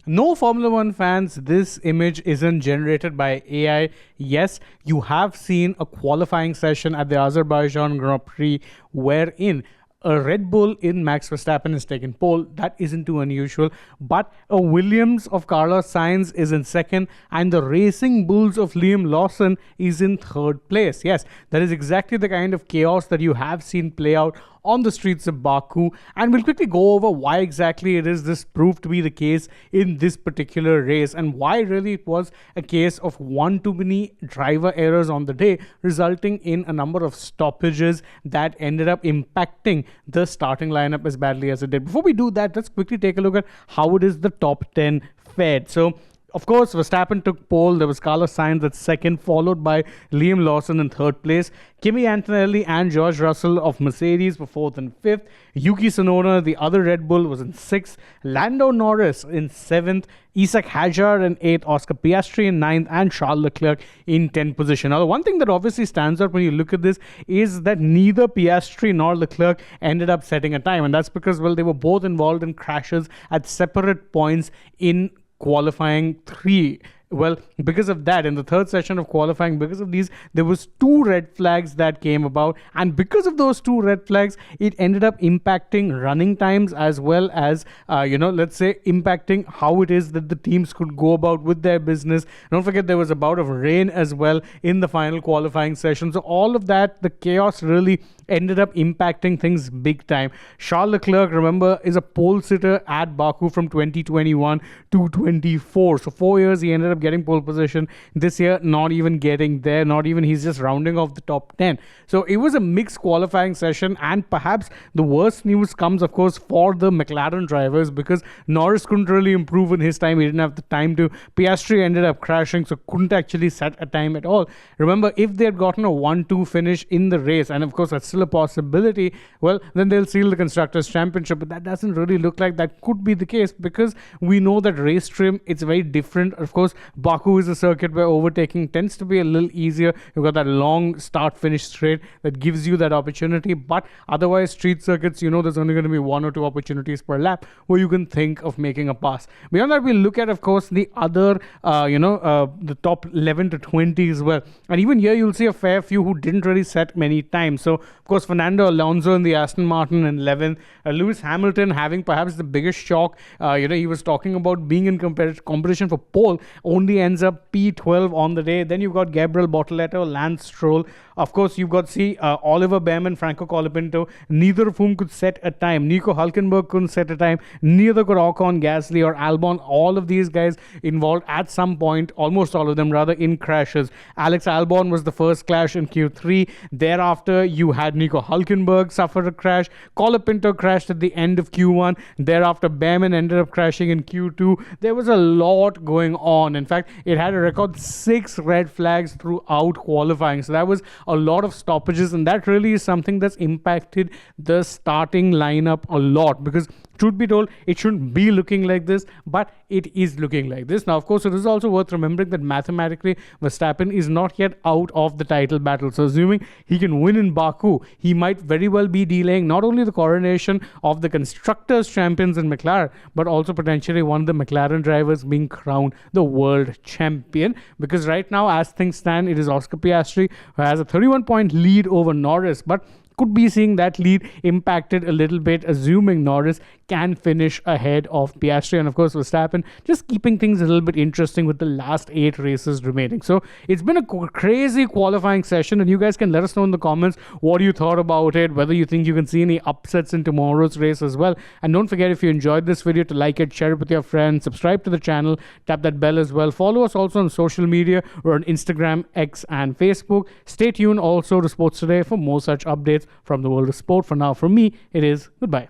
No, Formula One fans, this image isn't generated by AI. Yes, you have seen a qualifying session at the Azerbaijan Grand Prix wherein a Red Bull in Max Verstappen is taken pole. That isn't too unusual. But a Williams of Carlos Sainz is in second, and the Racing Bulls of Liam Lawson is in third place. Yes, that is exactly the kind of chaos that you have seen play out on the streets of Baku, and we'll quickly go over why exactly it is this proved to be the case in this particular race, and why really it was a case of one too many driver errors on the day, resulting in a number of stoppages that ended up impacting the starting lineup as badly as it did. Before we do that, let's quickly take a look at how it is the top 10 fared. So of course, Verstappen took pole. There was Carlos Sainz at second, followed by Liam Lawson in third place. Kimi Antonelli and George Russell of Mercedes were fourth and fifth. Yuki Tsunoda, the other Red Bull, was in sixth. Lando Norris in seventh. Isaac Hadjar in eighth. Oscar Piastri in ninth. And Charles Leclerc in 10th position. Now, the one thing that obviously stands out when you look at this is that neither Piastri nor Leclerc ended up setting a time. And that's because, well, they were both involved in crashes at separate points in qualifying 3. Well, because of that, in the third session of qualifying, because of these, there was 2 red flags that came about, and because of those 2 red flags, it ended up impacting running times as well as let's say impacting how it is that the teams could go about with their business. Don't forget, there was a bout of rain as well in the final qualifying session. So all of that, the chaos really ended up impacting things big time. Charles Leclerc, remember, is a pole sitter at Baku from 2021 to 24. So 4 years he ended up getting pole position. This year, not even getting there, not even, he's just rounding off the top 10. So it was a mixed qualifying session, and perhaps the worst news comes, of course, for the McLaren drivers, because Norris couldn't really improve in his time. He didn't have the time to. Piastri ended up crashing, so couldn't actually set a time at all. Remember, if they had gotten a 1-2 finish in the race, and of course that's still a possibility, well, then they'll seal the Constructors' Championship. But that doesn't really look like that could be the case, because we know that race trim, it's very different. Of course, Baku is a circuit where overtaking tends to be a little easier. You've got that long start-finish straight that gives you that opportunity. But otherwise, street circuits, there's only going to be 1 or 2 opportunities per lap where you can think of making a pass. Beyond that, we'll look at, of course, the other, the top 11 to 20 as well. And even here, you'll see a fair few who didn't really set many times. So, of course, Fernando Alonso in the Aston Martin in 11th. Lewis Hamilton having perhaps the biggest shock. He was talking about being in competition for pole, only ends up P12 on the day. Then you've got Gabriel Bortoleto, Lance Stroll. Of course, you've got Oliver Behrman, Franco Colapinto, neither of whom could set a time. Nico Hülkenberg couldn't set a time. Neither could Ocon, Gasly, or Albon. All of these guys involved at some point, almost all of them rather, in crashes. Alex Albon was the first crash in Q3. Thereafter, you had Nico Hülkenberg suffer a crash. Colapinto crashed at the end of Q1. Thereafter, Behrman ended up crashing in Q2. There was a lot going on. In fact, it had a record 6 red flags throughout qualifying. So that was a lot of stoppages, and that really is something that's impacted the starting lineup a lot, because truth be told, it shouldn't be looking like this, but it is looking like this. Now, of course, it is also worth remembering that mathematically, Verstappen is not yet out of the title battle. So assuming he can win in Baku, he might very well be delaying not only the coronation of the Constructors' Champions in McLaren, but also potentially one of the McLaren drivers being crowned the world champion. Because right now, as things stand, it is Oscar Piastri who has a 31-point lead over Norris, but could be seeing that lead impacted a little bit, assuming Norris can finish ahead of Piastri. And of course, Verstappen just keeping things a little bit interesting with the last 8 races remaining. So it's been a crazy qualifying session, and you guys can let us know in the comments what you thought about it, whether you think you can see any upsets in tomorrow's race as well. And don't forget, if you enjoyed this video, to like it, share it with your friends, subscribe to the channel, tap that bell as well. Follow us also on social media. We're on Instagram, X, and Facebook. Stay tuned also to Sports Today for more such updates from the world of sport. For now, from me, it is goodbye.